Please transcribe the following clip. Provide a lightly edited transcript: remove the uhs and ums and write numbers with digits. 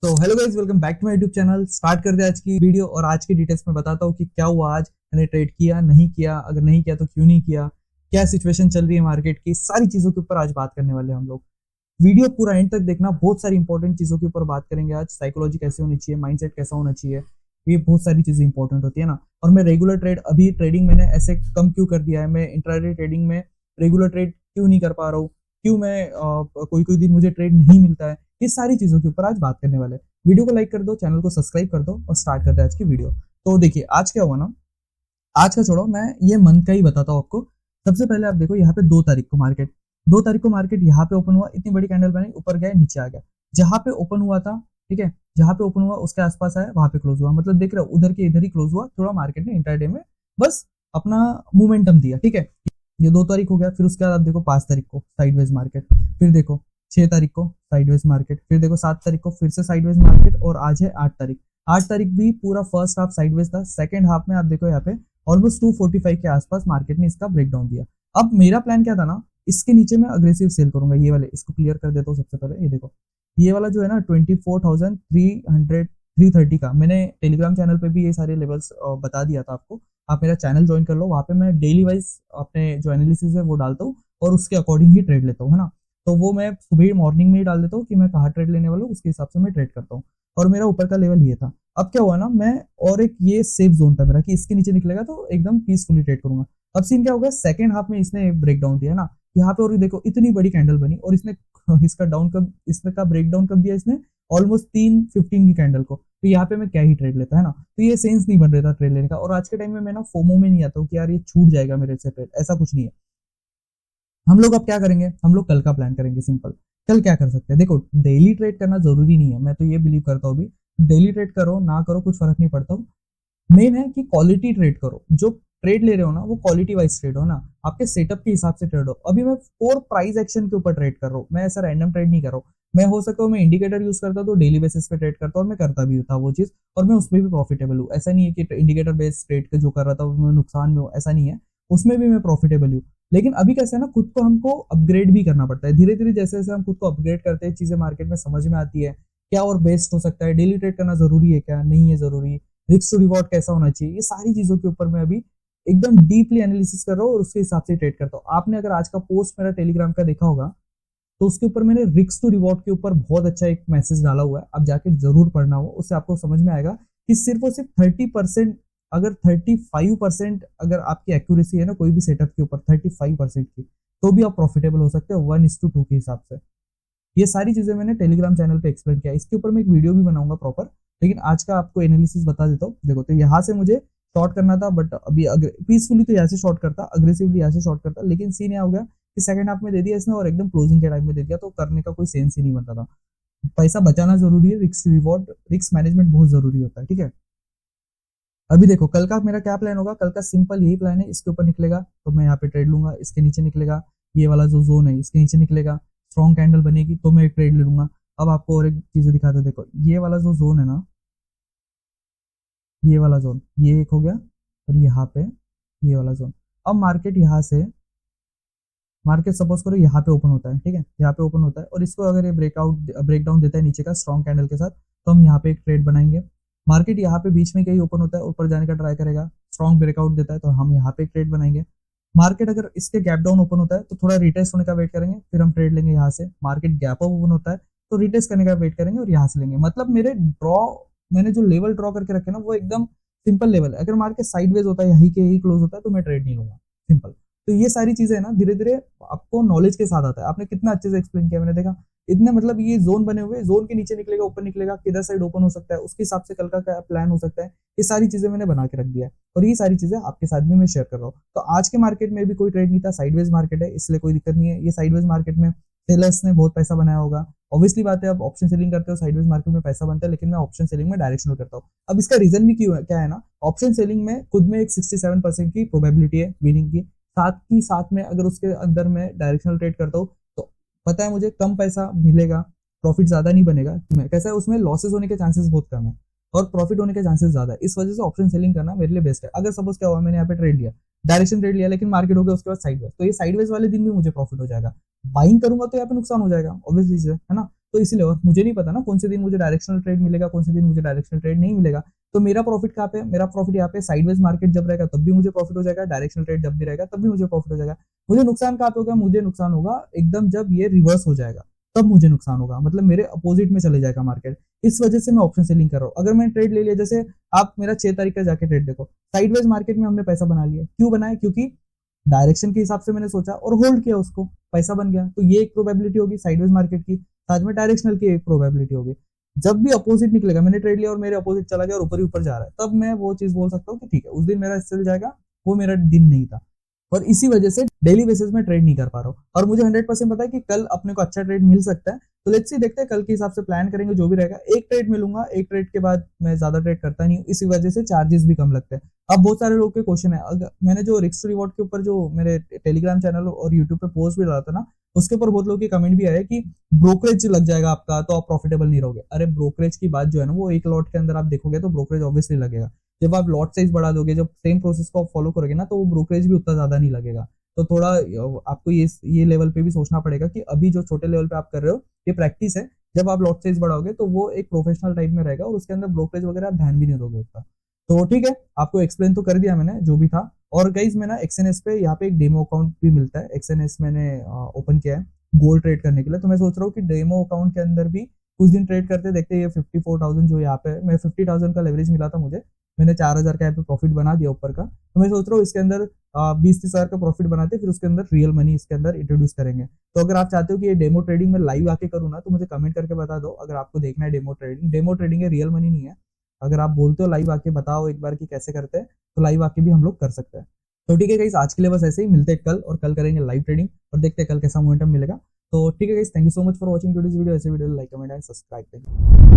तो hello guys, welcome back to my YouTube channel. Start करते हैं आज की वीडियो और आज की डिटेल्स में बताता हूँ कि क्या हुआ आज, मैंने ट्रेड किया नहीं किया, अगर नहीं किया तो क्यों नहीं किया, क्या सिचुएशन चल रही है मार्केट की, सारी चीजों के ऊपर आज बात करने वाले हैं हम लोग। वीडियो पूरा एंड तक देखना, बहुत सारी इंपॉर्टेंट चीजों के ऊपर बात करेंगे आज। साइकोलॉजी कैसे होनी चाहिए, माइंडसेट कैसा होना चाहिए, ये बहुत सारी चीजें इंपॉर्टेंट होती है ना। और मैं रेगुलर ट्रेड, अभी ट्रेडिंग मैंने ऐसे कम क्यों कर दिया है, मैं इंट्राडे ट्रेडिंग में रेगुलर ट्रेड क्यों नहीं कर पा रहा हूँ, क्यों मैं कोई कोई दिन मुझे ट्रेड नहीं मिलता है, ये सारी चीजों के ऊपर आज बात करने वाले हैं। वीडियो को लाइक कर दो, चैनल को सब्सक्राइब कर दो और स्टार्ट करते हैं आज की वीडियो। तो देखिए आज क्या हुआ ना, आज का छोड़ो, मैं ये मंथ का ही बताता हूँ आपको। सबसे पहले आप देखो यहाँ पे 2 तारीख को मार्केट, 2 तारीख को मार्केट यहाँ पे ओपन हुआ, इतनी बड़ी कैंडल बनी, ऊपर गया नीचे आ गया। जहां पे ओपन हुआ था, ठीक है, जहां पे ओपन हुआ उसके आसपास आया, वहां पे क्लोज हुआ। मतलब देख रहे हो, उधर के इधर ही क्लोज हुआ। थोड़ा मार्केट ने इंटरडे में बस अपना मोमेंटम दिया, ठीक है। ये 2 तारीख हो गया। फिर उसके बाद आप देखो 5 तारीख को साइडवेज मार्केट, फिर देखो 6 तारीख को साइडवेज मार्केट, फिर देखो 7 तारीख को फिर से साइडवेज मार्केट, और आज है 8 तारीख। 8 तारीख भी पूरा फर्स्ट हाफ साइडवेज था। सेकंड हाफ में आप देखो यहाँ पे ऑलमोस्ट 245 के आसपास मार्केट ने इसका ब्रेकडाउन दिया। अब मेरा प्लान क्या था ना, इसके नीचे मैं अग्रेसिव सेल करूंगा। ये वाले इसको क्लियर कर देता हूँ सबसे पहले। ये देखो, ये वाला जो है ना 24,330 का, मैंने टेलीग्राम चैनल पे भी ये सारे लेवल्स बता दिया था आपको। आप मेरा चैनल ज्वाइन कर लो, वहां पे मैं डेली वाइज अपने जो एनालिसिस है वो डालता हूँ और उसके अकॉर्डिंग ही ट्रेड लेता हूँ, है ना। तो वो मैं सुबह मॉर्निंग में ही डाल देता हूँ कि मैं कहाँ ट्रेड लेने वाला हूँ, उसके हिसाब से मैं ट्रेड करता हूँ। और मेरा ऊपर का लेवल ये था। अब क्या हुआ ना, मैं और एक ये सेफ जोन था मेरा कि इसके नीचे निकलेगा तो एकदम पीसफुली ट्रेड करूंगा। अब सीन क्या होगा, सेकंड हाफ में इसने ब्रेक डाउन दिया ना यहाँ पे, और देखो इतनी बड़ी कैंडल बनी, और इसने इसका डाउन कब, इसका ब्रेक डाउन कब दिया इसने, ऑलमोस्ट 3:15 की कैंडल को। तो यहाँ पे मैं क्या ही ट्रेड लेता, है ना। तो ये सेंस नहीं बन रहा था ट्रेड लेने का। और आज के टाइम में मैं ना फोमो में नहीं आता हूँ कि यार ये छूट जाएगा मेरे से ट्रेड, ऐसा कुछ नहीं है। हम लोग अब क्या करेंगे, हम लोग कल का प्लान करेंगे। सिंपल, कल क्या कर सकते हैं, देखो डेली ट्रेड करना जरूरी नहीं है, मैं तो ये बिलीव करता हूँ भी। डेली ट्रेड करो ना करो कुछ फर्क नहीं पड़ता। मेन है कि क्वालिटी ट्रेड करो। जो ट्रेड ले रहे हो ना वो क्वालिटी वाइज ट्रेड हो ना, आपके सेटअप के हिसाब से ट्रेड हो। अभी मैं 4 प्राइस एक्शन के ऊपर ट्रेड कर रहा हूँ, मैं ऐसा रैंडम ट्रेड नहीं कर रहा हूँ। मैं हो सका हूँ मैं इंडिकेटर यूज करता तो डेली बेसिस पे ट्रेड करता, और मैं करता भी था वो चीज, और मैं उसमें भी प्रॉफिटेबल हूँ। ऐसा नहीं है कि इंडिकेटर बेस्ड ट्रेड जो कर रहा था मैं नुकसान में हूँ, ऐसा नहीं है। उसमें भी मैं प्रॉफिटेबल हूँ। लेकिन अभी कैसे है ना, खुद को हमको अपग्रेड भी करना पड़ता है धीरे धीरे। जैसे जैसे हम खुद को अपग्रेड करते हैं, चीजें मार्केट में समझ में आती है क्या और बेस्ट हो सकता है, डेली ट्रेड करना जरूरी है क्या नहीं है जरूरी, रिस्क टू रिवॉर्ड कैसा होना चाहिए, ये सारी चीजों के ऊपर मैं अभी एकदम डीपली एनालिसिस कर रहा हूँ और उसके हिसाब से ट्रेड करता हूँ। आपने अगर आज का पोस्ट मेरा टेलीग्राम का देखा होगा तो उसके ऊपर मैंने रिस्क टू रिवॉर्ड के ऊपर बहुत अच्छा एक मैसेज डाला हुआ है, आप जाके जरूर पढ़ना हो। उससे आपको समझ में आएगा कि सिर्फ और सिर्फ 30%, अगर 35% अगर आपकी एक्यूरेसी है ना कोई भी सेटअप के ऊपर 35% की, तो भी आप प्रॉफिटेबल हो सकते हो 1:2 के हिसाब से। ये सारी चीजें मैंने टेलीग्राम चैनल पे एक्सप्लेन किया, इसके ऊपर मैं एक वीडियो भी बनाऊंगा प्रॉपर। लेकिन आज का आपको एनालिसिस बता देता हूँ। देखो, तो यहाँ से मुझे शॉर्ट करना था, बट अभी पीसफुली तो यहाँ से शॉर्ट करता, अग्रेसिवली यहाँ से शॉर्ट करता, लेकिन सीन यहाँ हो गया कि सेकंड हाफ में दे दिया इसने और एकदम क्लोजिंग के टाइम में दे दिया, तो करने का कोई सेंस ही नहीं बनता था। पैसा बचाना जरूरी है, रिस्क रिवॉर्ड, रिस्क मैनेजमेंट बहुत जरूरी होता है, ठीक है। अभी देखो कल का मेरा क्या प्लान होगा, कल का सिंपल यही प्लान है। इसके ऊपर निकलेगा तो मैं यहाँ पे ट्रेड लूंगा, इसके नीचे निकलेगा, ये वाला जो जोन है इसके नीचे निकलेगा, स्ट्रॉन्ग कैंडल बनेगी तो मैं एक ट्रेड ले लूंगा। अब आपको और एक चीज दिखाता हूं, देखो ये वाला जो जोन है ना, ये वाला जोन, ये एक हो गया, और यहाँ पे ये वाला जोन। अब मार्केट यहाँ से, मार्केट सपोज करो यहाँ पे ओपन होता है, ठीक है, यहाँ पे ओपन होता है, और इसको अगर ये ब्रेकडाउन देता है नीचे का स्ट्रॉन्ग कैंडल के साथ, तो हम यहाँ पे एक ट्रेड बनाएंगे। मार्केट यहाँ पे बीच में कहीं ओपन होता है, ऊपर जाने का ट्राई करेगा, स्ट्रॉन्ग ब्रेकआउट देता है तो हम यहाँ पे एक ट्रेड बनाएंगे। मार्केट अगर इसके गैप डाउन ओपन होता है तो थोड़ा रिटेस्ट होने का वेट करेंगे, फिर हम ट्रेड लेंगे यहाँ से। मार्केट गैप अप ओपन होता है तो रिटेस्ट करने का वेट करेंगे और यहाँ से लेंगे। मतलब मेरे ड्रॉ, मैंने जो लेवल ड्रॉ करके रखे ना वो एकदम सिंपल लेवल है। अगर मार्केट साइडवेज होता है, यही के यही क्लोज होता है, तो मैं ट्रेड नहीं लूंगा, सिंपल। तो ये सारी चीजें ना धीरे धीरे आपको नॉलेज के साथ आता है। आपने कितना अच्छे से एक्सप्लेन किया, मैंने देखा इतने, मतलब ये जोन बने हुए, जोन के नीचे निकलेगा ऊपर निकलेगा, किधर साइड ओपन हो सकता है, उसके हिसाब से कल का क्या प्लान हो सकता है, ये सारी चीजें मैंने बना के रख दिया है। और ये सारी चीजें आपके साथ भी मैं शेयर कर रहा हूँ। तो आज के मार्केट में भी कोई ट्रेड नहीं था, साइडवेज मार्केट है इसलिए कोई दिक्कत नहीं है। ये साइडवेज मार्केट में सेलर्स ने बहुत पैसा बनाया होगा, ऑब्वियसली बात है। अब ऑप्शन सेलिंग करते हो साइडवेज मार्केट में पैसा बनता है, लेकिन मैं ऑप्शन सेलिंग में डायरेक्शनल करता हूँ। अब इसका रीजन भी क्यों है, क्या है ना, ऑप्शन सेलिंग में खुद में एक 67% की प्रोबेबिलिटी है विनिंग की, साथ ही साथ में अगर उसके अंदर मैं डायरेक्शनल ट्रेड करता हूँ तो पता है मुझे कम पैसा मिलेगा, प्रॉफिट ज्यादा नहीं बनेगा। कैसा है, उसमें लॉसेस होने के चांसेस बहुत कम है और प्रॉफिट होने के चांसेस ज्यादा है। इस वजह से ऑप्शन सेलिंग करना मेरे लिए बेस्ट है। अगर सपोज क्या हुआ, मैंने यहाँ पे ट्रेड लिया, डायरेक्शन ट्रेड लिया, लेकिन मार्केट हो गया उसके बाद साइडवेज, तो ये साइडवेज वाले दिन भी मुझे प्रॉफिट हो जाएगा। बाइंग करूंगा तो यहाँ पे नुकसान हो जाएगा, ऑब्वियसली है ना। तो इसलिए, और मुझे नहीं पता ना कौन से दिन मुझे डायरेक्शनल ट्रेड मिलेगा, कौन से दिन मुझे डायरेक्शनल ट्रेड नहीं मिलेगा। तो मेरा प्रॉफिट कहाँ पे, मेरा प्रॉफिट यहाँ पे साइडवेज मार्केट जब रहेगा तब भी मुझे प्रॉफिट हो जाएगा, डायरेक्शनल ट्रेड जब भी रहेगा तब भी मुझे प्रॉफिट हो जाएगा। मुझे नुकसान कहाँ पे होगा, मुझे नुकसान होगा एकदम जब ये रिवर्स हो जाएगा, तब मुझे नुकसान होगा, मतलब मेरे अपोजिट में चले जाएगा मार्केट। इस वजह से मैं ऑप्शन सेलिंग कर रहा हूँ। अगर मैंने ट्रेड ले लिया, जैसे आप मेरा 6 तारीख का जाके ट्रेड देखो, साइडवेज मार्केट में हमने पैसा बना लिया, क्यों बनाया, क्योंकि डायरेक्शन के हिसाब से मैंने सोचा और होल्ड किया उसको, पैसा बन गया। तो ये एक प्रोबेबिलिटी होगी साइडवेज मार्केट की, साथ में डायरेक्शनल की एक प्रोबेबिलिटी होगी। जब भी अपोजिट निकलेगा, मैंने ट्रेड लिया और मेरे अपोजिट चला गया और ऊपर ही ऊपर जा रहा है, तब मैं वो चीज बोल सकता हूँ कि ठीक है, उस दिन मेरा चल जाएगा, वो मेरा दिन नहीं था। और इसी वजह से डेली बेसिस में ट्रेड नहीं कर पा रहा हूँ, और मुझे 100% पता है कि कल अपने को अच्छा ट्रेड मिल सकता है। तो लेट्स सी, देखते हैं कल के हिसाब से प्लान करेंगे, जो भी रहेगा। एक ट्रेड मिलूंगा, एक ट्रेड के बाद मैं ज्यादा ट्रेड करता नहीं हूँ, इसी वजह से चार्जेस भी कम लगते हैं। अब बहुत सारे लोग के क्वेश्चन है, अगर मैंने जो रिस्क टू रिवॉर्ड के ऊपर जो मेरे टेलीग्राम चैनल और यूट्यूब पे पोस्ट भी डाला था ना, उसके ऊपर बहुत लोगों के कमेंट भी आया कि ब्रोकरेज लग जाएगा आपका तो आप प्रॉफिटेबल नहीं रहोगे। अरे ब्रोकरेज की बात जो है ना, वो एक लॉट के अंदर आप देखोगे तो ब्रोकरेज ऑब्वियसली लगेगा। जब आप लॉट साइज बढ़ा दोगे, जब सेम प्रोसेस को आप फॉलो करोगे ना, तो वो ब्रोकरेज भी उतना ज्यादा नहीं लगेगा। तो थोड़ा आपको ये लेवल पे भी सोचना पड़ेगा कि अभी जो छोटे लेवल पे आप कर रहे हो, ये प्रैक्टिस है। जब आप लॉट साइज बढ़ाओगे तो वो एक प्रोफेशनल टाइप में रहेगा, और उसके अंदर ब्रोकरेज वगैरह आप ध्यान भी नहीं दोगे उतना। तो ठीक है, आपको एक्सप्लेन तो कर दिया मैंने जो भी था। और गाइज मैं ना एक्सएनएस पे यहाँ पे एक डेमो अकाउंट भी मिलता है, एक्सएनएस मैंने ओपन किया है गोल्ड ट्रेड करने के लिए। तो मैं सोच रहा हूँ कि डेमो अकाउंट के अंदर भी कुछ दिन ट्रेड करते देखते हैं। ये 54,000 जो यहाँ पे, मैं 50,000 का लेवरेज मिला था मुझे, मैंने 4,000 का यहाँ पे प्रॉफिट बना दिया ऊपर का। तो मैं सोच रहा हूँ इसके अंदर 20-30 हजार का प्रॉफिट बनाते, फिर उसके अंदर रियल मनी इसके अंदर इंट्रोड्यूस करेंगे। तो अगर आप चाहते हो कि ये डेमो ट्रेडिंग में लाइव आके करूँ ना, तो मुझे कमेंट करके बता दो। अगर आपको देखना है डेमो ट्रेडिंग, डेमो ट्रेडिंग है, रियल मनी नहीं है। अगर आप बोलते हो लाइव आके बताओ एक बार कि कैसे करते हैं, तो लाइव आके भी हम लोग कर सकते हैं। तो ठीक है गाइस, आज के लिए बस ऐसे ही, मिलते हैं कल, और कल करेंगे लाइव ट्रेडिंग और देखते हैं कल कैसा मोमेंटम मिलेगा। तो ठीक है guys, thank you so much for watching today's video. ऐसे video like, comment and subscribe करें।